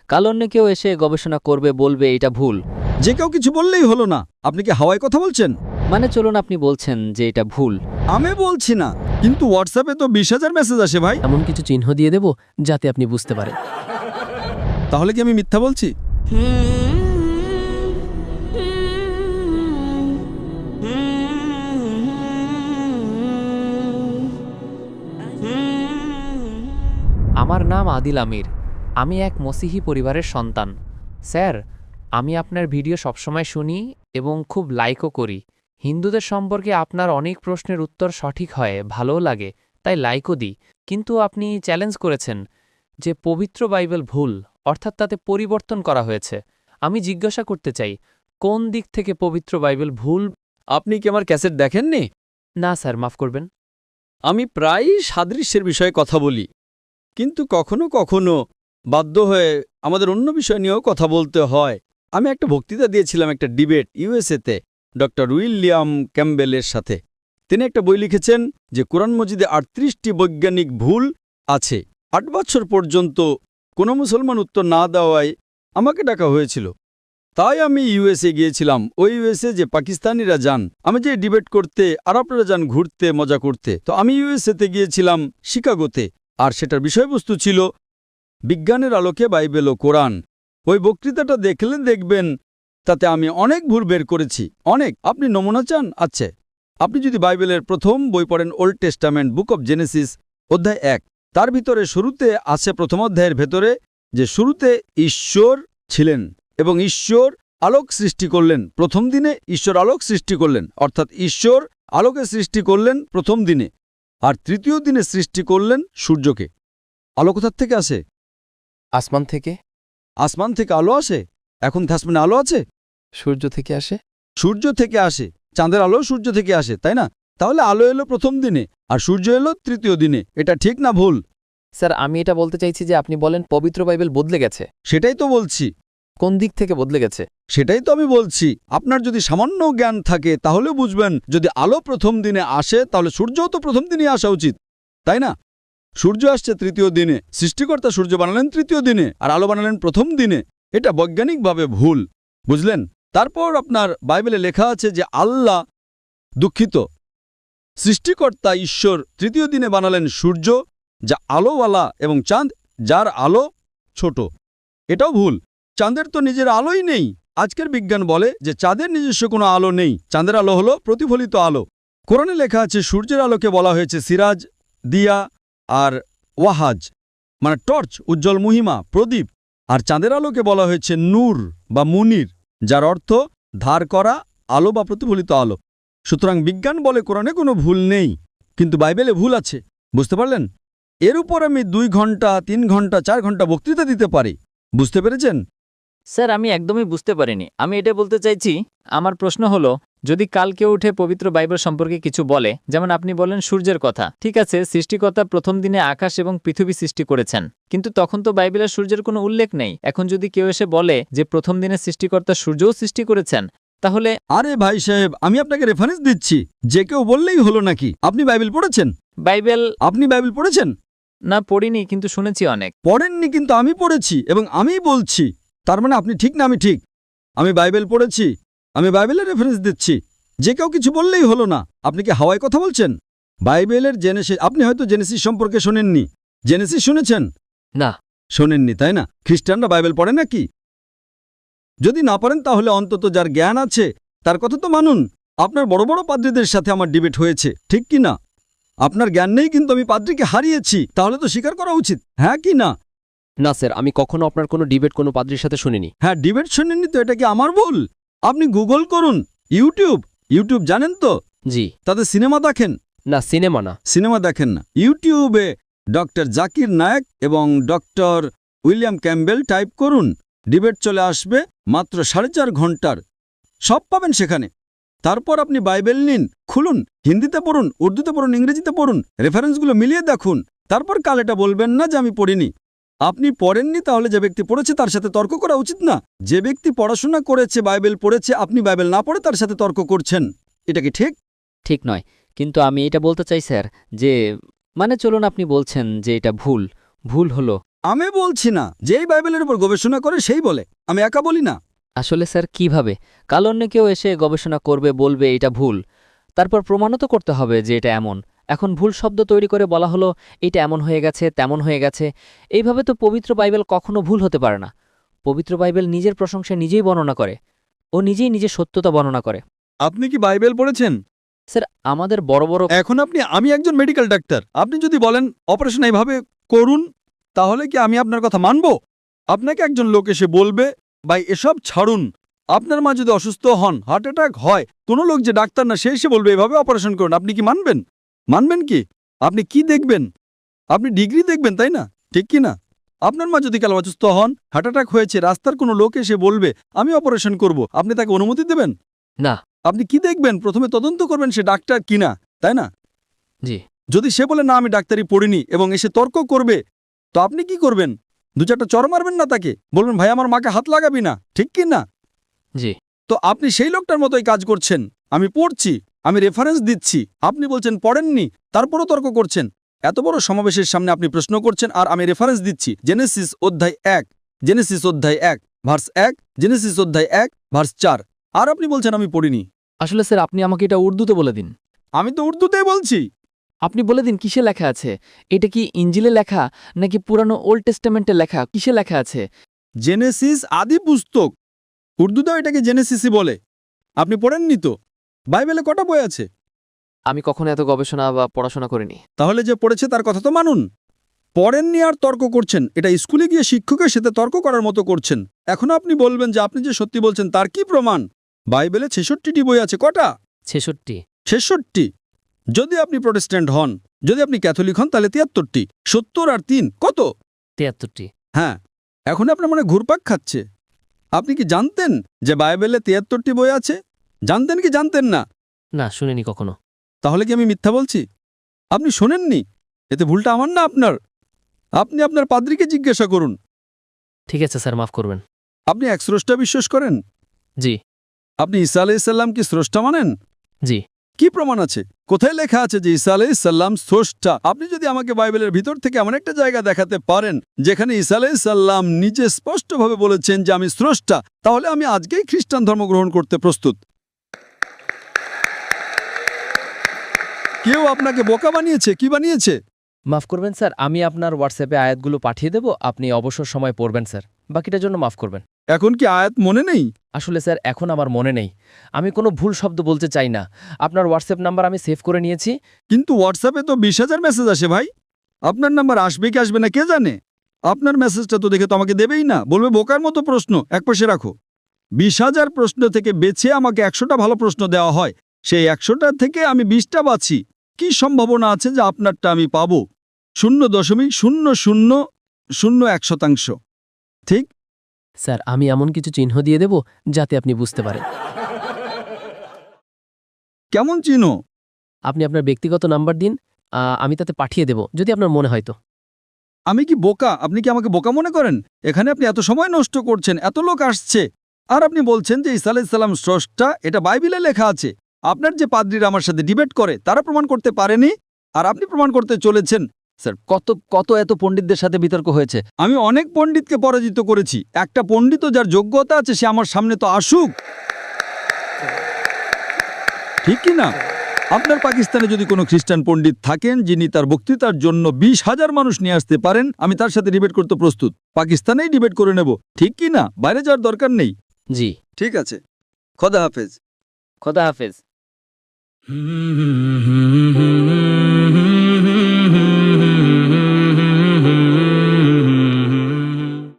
কাল অন্য কেউ এসে গবেষণা করবে, বলবে এটা ভুল। যে কেউ কিছু বললেই হলো না। আপনি কি হাওয়ায় কথা বলছেন? মানে চলুন, আপনি বলছেন যে এটা ভুল। আমি বলছি না, কিন্তু হোয়াটসঅ্যাপে তো 20,000 মেসেজ আসে ভাই। এমন কিছু চিহ্ন দিয়ে দেব যাতে আপনি বুঝতে পারেন। তাহলে কি আমি মিথ্যা বলছি? আমার নাম আদিল আমির। আমি এক মসিহি পরিবারের সন্তান। স্যার, আমি আপনার ভিডিও সবসময় শুনি এবং খুব লাইকও করি। হিন্দুদের সম্পর্কে আপনার অনেক প্রশ্নের উত্তর সঠিক হয়, ভালোও লাগে, তাই লাইকও দিই। কিন্তু আপনি চ্যালেঞ্জ করেছেন যে পবিত্র বাইবেল ভুল, অর্থাৎ তাতে পরিবর্তন করা হয়েছে। আমি জিজ্ঞাসা করতে চাই, কোন দিক থেকে পবিত্র বাইবেল ভুল? আপনি কি আমার ক্যাসেট দেখেননি? না স্যার, মাফ করবেন। আমি প্রায়ই সাদৃশ্যের বিষয়ে কথা বলি, কিন্তু কখনো কখনো বাধ্য হয়ে আমাদের অন্য বিষয় নিয়েও কথা বলতে হয়। আমি একটা বক্তৃতা দিয়েছিলাম, একটা ডিবেট ইউএসএতে ডক্টর উইলিয়াম ক্যাম্বেলের সাথে। তিনি একটা বই লিখেছেন যে কোরআন মজিদে 38টি বৈজ্ঞানিক ভুল আছে। 8 বছর পর্যন্ত কোনো মুসলমান উত্তর না দেওয়ায় আমাকে ডাকা হয়েছিল। তাই আমি ইউএসএ গিয়েছিলাম। ওই ইউএসএ যে পাকিস্তানিরা যান, আমি যে ডিবেট করতে আর আপনারা যান ঘুরতে মজা করতে, তো আমি ইউএসএতে গিয়েছিলাম শিকাগোতে। আর সেটার বিষয়বস্তু ছিল বিজ্ঞানের আলোকে বাইবেল ও কোরআন। ওই বক্তৃতাটা দেখলে দেখবেন তাতে আমি অনেক ভুল বের করেছি, অনেক। আপনি নমুনা চান? আচ্ছা, আপনি যদি বাইবেলের প্রথম বই পড়েন, old testament, book of Genesis, অধ্যায় 1, তার ভিতরে শুরুতে আছে, প্রথম অধ্যায়ের ভেতরে, যে শুরুতে ঈশ্বর ছিলেন এবং ঈশ্বর আলোক সৃষ্টি করলেন। প্রথম দিনে ঈশ্বর আলোক সৃষ্টি করলেন, অর্থাৎ ঈশ্বর আলোকে সৃষ্টি করলেন প্রথম দিনে। আর তৃতীয় দিনে সৃষ্টি করলেন সূর্যকে। আলো কোথার থেকে আসে? আসমান থেকে। আসমান থেকে আলো আসে? এখন আসমানে আলো আছে? সূর্য থেকে আসে। সূর্য থেকে আসে। চাঁদের আলো সূর্য থেকে আসে, তাই না? তাহলে আলো এলো প্রথম দিনে আর সূর্য এলো তৃতীয় দিনে। এটা ঠিক না ভুল? স্যার, আমি এটা বলতে চাইছি যে আপনি বলেন পবিত্র বাইবেল বদলে গেছে। সেটাই তো বলছি। কোন দিক থেকে বদলে গেছে? সেটাই তো আমি বলছি। আপনার যদি সামান্য জ্ঞান থাকে তাহলে বুঝবেন, যদি আলো প্রথম দিনে আসে তাহলে সূর্যও তো প্রথম দিনে আসা উচিত, তাই না? সূর্য আসছে তৃতীয় দিনে। সৃষ্টিকর্তা সূর্য বানালেন তৃতীয় দিনে আর আলো বানালেন প্রথম দিনে। এটা বৈজ্ঞানিকভাবে ভুল, বুঝলেন? তারপর আপনার বাইবেলে লেখা আছে যে আল্লাহ, দুঃখিত, সৃষ্টিকর্তা ঈশ্বর তৃতীয় দিনে বানালেন সূর্য, যা আলোওয়ালা, এবং চাঁদ, যার আলো ছোট। এটাও ভুল। চাঁদের তো নিজের আলোই নেই। আজকের বিজ্ঞান বলে যে চাঁদের নিজস্ব কোনো আলো নেই। চাঁদের আলো হলো প্রতিফলিত আলো। কোরআনে লেখা আছে সূর্যের আলোকে বলা হয়েছে সিরাজ, দিয়া আর ওয়াহাজ, মানে টর্চ, উজ্জ্বল মহিমা, প্রদীপ। আর চাঁদের আলোকে বলা হয়েছে নূর বা মুনির, যার অর্থ ধার করা আলো বা প্রতিফলিত আলো। সুতরাং বিজ্ঞান বলে কোরআনে কোনো ভুল নেই, কিন্তু বাইবেলে ভুল আছে। বুঝতে পারলেন? এর উপর আমি 2 ঘন্টা, 3 ঘন্টা, 4 ঘন্টা বক্তৃতা দিতে পারি। বুঝতে পেরেছেন? স্যার, আমি একদমই বুঝতে পারিনি। আমি এটা বলতে চাইছি, আমার প্রশ্ন হলো, যদি কাল কেউ উঠে পবিত্র বাইবেল সম্পর্কে কিছু বলে, যেমন আপনি বলেন সূর্যের কথা, ঠিক আছে, সৃষ্টিকর্তা প্রথম দিনে আকাশ এবং পৃথিবী সৃষ্টি করেছেন, কিন্তু তখন তো বাইবেলের সূর্যের কোনো উল্লেখ নেই। এখন যদি কেউ এসে বলে যে প্রথম দিনে সৃষ্টিকর্তা সূর্যও সৃষ্টি করেছেন, তাহলে? আরে ভাই সাহেব, আমি আপনাকে রেফারেন্স দিচ্ছি। যে কেউ বললেই হলো নাকি? আপনি বাইবেল পড়েছেন? আপনি বাইবেল পড়েছেন? না, পড়িনি, কিন্তু শুনেছি অনেক। পড়েননি, কিন্তু আমি পড়েছি এবং আমিই বলছি। তার মানে আপনি ঠিক না আমি ঠিক? আমি বাইবেল পড়েছি, আমি বাইবেলের রেফারেন্স দিচ্ছি। যে কেউ কিছু বললেই হলো না। আপনি কি হাওয়ায় কথা বলছেন? বাইবেলের জেনেসিস, আপনি হয়তো জেনেসিস সম্পর্কে শোনেননি। জেনেসিস শুনেছেন? না। শোনেননি, তাই না? খ্রিস্টানরা বাইবেল পড়ে নাকি? যদি না পারেন তাহলে অন্তত যার জ্ঞান আছে তার কথা তো মানুন। আপনার বড় বড় পাদ্রীদের সাথে আমার ডিবেট হয়েছে, ঠিক কি না? আপনার জ্ঞান নেই, কিন্তু আমি পাদ্রীকে হারিয়েছি, তাহলে তো স্বীকার করা উচিত, হ্যাঁ কি না? না স্যার, আমি কখনো আপনার কোনো ডিবেট কোনো পাদ্রীর সাথে শুনিনি। হ্যাঁ, ডিবেট শোনেননি তো এটা কি আমার ভুল? আপনি গুগল করুন, ইউটিউব জানেন তো? জি। তাতে সিনেমা দেখেন? না, সিনেমা না। সিনেমা দেখেন না। ইউটিউবে ডক্টর জাকির নায়েক এবং ডক্টর উইলিয়াম ক্যাম্বেল টাইপ করুন, ডিবেট চলে আসবে, মাত্র 4.5 ঘন্টার, সব পাবেন সেখানে। তারপর আপনি বাইবেল নিন, খুলুন, হিন্দিতে পড়ুন, উর্দুতে পড়ুন, ইংরেজিতে পড়ুন, রেফারেন্সগুলো মিলিয়ে দেখুন। তারপর কাল এটা বলবেন না যে আমি পড়িনি। আপনি পড়েননি, তাহলে যে ব্যক্তি পড়েছে তার সাথে তর্ক করা উচিত না? যে ব্যক্তি পড়াশোনা করেছে, বাইবেল পড়েছে, আপনি বাইবেল না পড়ে তার সাথে তর্ক করছেন, এটা কি ঠিক? ঠিক নয়, কিন্তু আমি এটা বলতে চাই স্যার যে, মানে চলুন, আপনি বলছেন যে এটা ভুল হলো, আমি বলছি না, যেই বাইবেলের উপর গবেষণা করে সেই বলে, আমি একা বলি না। আসলে স্যার কিভাবে? কাল অন্য কেউ এসে গবেষণা করবে, বলবে এটা ভুল, তারপর প্রমাণও তো করতে হবে যে এটা এমন। এখন ভুল শব্দ তৈরি করে বলা হলো এটা এমন হয়ে গেছে, তেমন হয়ে গেছে। এইভাবে তো পবিত্র বাইবেল কখনো ভুল হতে পারে না। পবিত্র বাইবেল নিজের প্রশংসা নিজেই বর্ণনা করে, ও নিজেই নিজের সত্যতা বর্ণনা করে। আপনি কি বাইবেল পড়েছেন? স্যার আমাদের বড় বড় এখন আমি একজন মেডিকেল ডাক্তার, আপনি যদি বলেন অপারেশন এইভাবে করুন, তাহলে কি আমি আপনার কথা মানব? আপনাকে একজন লোক এসে বলবে ভাই এসব ছাড়ুন, আপনার মা যদি অসুস্থ হন, হার্ট অ্যাটাক হয়, কোনো লোক যে ডাক্তার না সে এসে বলবে এভাবে অপারেশন করুন, আপনি কি মানবেন? মানবেন কি? আপনি কি দেখবেন? আপনি ডিগ্রি দেখবেন, তাই না? ঠিক কি না? আপনার মা যদি কাল অসুস্থ হন, হার্ট অ্যাটাক হয়েছে, রাস্তার কোনো লোক এসে বলবে আমি অপারেশন করব, আপনি তাকে অনুমতি দেবেন? না। আপনি কি দেখবেন? প্রথমে তদন্ত করবেন সে ডাক্তার কিনা, তাই না? জি। যদি সে বলে না আমি ডাক্তারি পড়িনি এবং এসে তর্ক করবে, তো আপনি কি করবেন? দু চারটা চর মারবেন না তাকে, বলবেন ভাই আমার মাকে হাত লাগাবি না, ঠিক কি না? জি। তো আপনি সেই লোকটার মতোই কাজ করছেন। আমি পড়ছি, আমি রেফারেন্স দিচ্ছি, আপনি বলছেন পড়েননি, তারপরও তর্ক করছেন। এত বড় সমাবেশের সামনে আপনি প্রশ্ন করছেন আর আমি রেফারেন্স দিচ্ছি, জেনেসিস অধ্যায় 1, জেনেসিস অধ্যায় 1 ভার্স 1, জেনেসিস অধ্যায় 1 ভার্স 4, আর আপনি বলছেন আমি পড়িনি। আসলে স্যার আপনি আমাকে এটা উর্দুতে বলে দিন। আমি তো উর্দুতেই বলছি। আপনি বলে দিন কিসে লেখা আছে। এটা কি ইঞ্জিলে লেখা নাকি পুরানো ওল্ড টেস্টামেন্টে লেখা, কিসে লেখা আছে? জেনেসিস আদি পুস্তক, উর্দুতেও এটাকে জেনেসিসই বলে। আপনি পড়েননি তো? বাইবেলে কটা বই আছে? আমি কখনো এত গবেষণা বা পড়াশোনা করিনি। তাহলে যে পড়েছে তার কথা তো মানুন। পড়েননি আর তর্ক করছেন, এটা স্কুলে গিয়ে শিক্ষকের সাথে তর্ক করার মতো করছেন। এখন আপনি বলবেন যে আপনি যে সত্যি বলছেন তার কি প্রমাণ? বাইবেলে 66টি বই আছে। কটা? 66। 66। যদি আপনি প্রটেস্ট্যান্ট হন, যদি আপনি ক্যাথলিক হন, তাহলে 73টি। 70 আর 3 কত? 73টি। হ্যাঁ, এখন আপনার মনে ঘুরপাক খাচ্ছে। আপনি কি জানতেন যে বাইবেলে 73টি বই আছে? জানতেন কি জানতেন না? না, শুনিনি কখনো। তাহলে কি আমি মিথ্যা বলছি? আপনি শোনেননি? এতে ভুলটা আমার না আপনার। আপনি আপনার পাদ্রীকে জিজ্ঞাসা করুন। ঠিক আছে স্যার, মাফ করবেন। আপনি এক স্রষ্টা বিশ্বাস করেন? জি। আপনি ঈসা আলাইহিসসালাম কি স্রষ্টা মানেন? জি। কি প্রমাণ আছে? কোথায় লেখা আছে যে ঈসা আলাইহিসসালাম স্রষ্টা? আপনি যদি আমাকে বাইবেলের ভিতর থেকে এমন একটা জায়গা দেখাতে পারেন যেখানে ঈসা আলাইহিসসালাম নিজে স্পষ্টভাবে বলেছেন যে আমি স্রষ্টা, তাহলে আমি আজকেই খ্রিস্টান ধর্ম গ্রহণ করতে প্রস্তুত। কেউ আপনাকে বোকা বানিয়েছে? কি বানিয়েছে? মাফ করবেন স্যার, আমি আপনার হোয়াটসঅ্যাপে আয়াতগুলো পাঠিয়ে দেব, আপনি অবসর সময় পড়বেন স্যার। বাকিটার জন্য মাফ করবেন। এখন কি আয়াত মনে নেই? আসলে স্যার এখন আমার মনে নেই, আমি কোনো ভুল শব্দ বলতে চাই না। আপনার হোয়াটসঅ্যাপ নাম্বার আমি সেভ করে নিয়েছি। কিন্তু হোয়াটসঅ্যাপে তো 20,000 মেসেজ আসে ভাই। আপনার নাম্বার আসবে কি আসবে না কে জানে? আপনার মেসেজটা তো দেখে তো আমাকে দেবেই না, বলবে বোকার মতো প্রশ্ন, একপাশে রাখো। 20,000 প্রশ্ন থেকে বেছে আমাকে 100টা ভালো প্রশ্ন দেওয়া হয়, সেই 100টা থেকে আমি 20টা বাছি। কি সম্ভাবনা আছে যে আপনারটা আমি পাবো? 0.0001%। ঠিক? স্যার আমি এমন কিছু চিহ্ন দিয়ে দেব যাতে আপনি বুঝতে পারেন। কেমন চিনো? আপনি আপনার ব্যক্তিগত নাম্বার দিন, আমি তাতে পাঠিয়ে দেব যদি আপনার মনে হয় তো। আমি কি বোকা? আপনি কি আমাকে বোকা মনে করেন? এখানে আপনি এত সময় নষ্ট করছেন, এত লোক আসছে, আর আপনি বলছেন যে ঈসা আলাইহিস সালাম স্রষ্টা। এটা বাইবেলে লেখা আছে। আপনার যে পাদ্রীরা আমার সাথে ডিবেট করে তারা প্রমাণ করতে পারেনি, আর আপনি প্রমাণ করতে চলেছেন। স্যার, কত এত পণ্ডিতদের সাথে বিতর্ক হয়েছে। আমি অনেক পণ্ডিতকে পরাজিত করেছি। একটা পণ্ডিতও যার যোগ্যতা আছে সে আমার সামনে তো আসুক, ঠিক কি না? আপনার পাকিস্তানে যদি কোনো খ্রিস্টান পণ্ডিত থাকেন যিনি তার বক্তৃতার জন্য 20,000 মানুষ নিয়ে আসতে পারেন, আমি তার সাথে ডিবেট করতে প্রস্তুত। পাকিস্তানেই ডিবেট করে নেব, ঠিক কি না? বাইরে যাওয়ার দরকার নেই। জি। ঠিক আছে, খোদা হাফেজ। খোদা হাফেজ।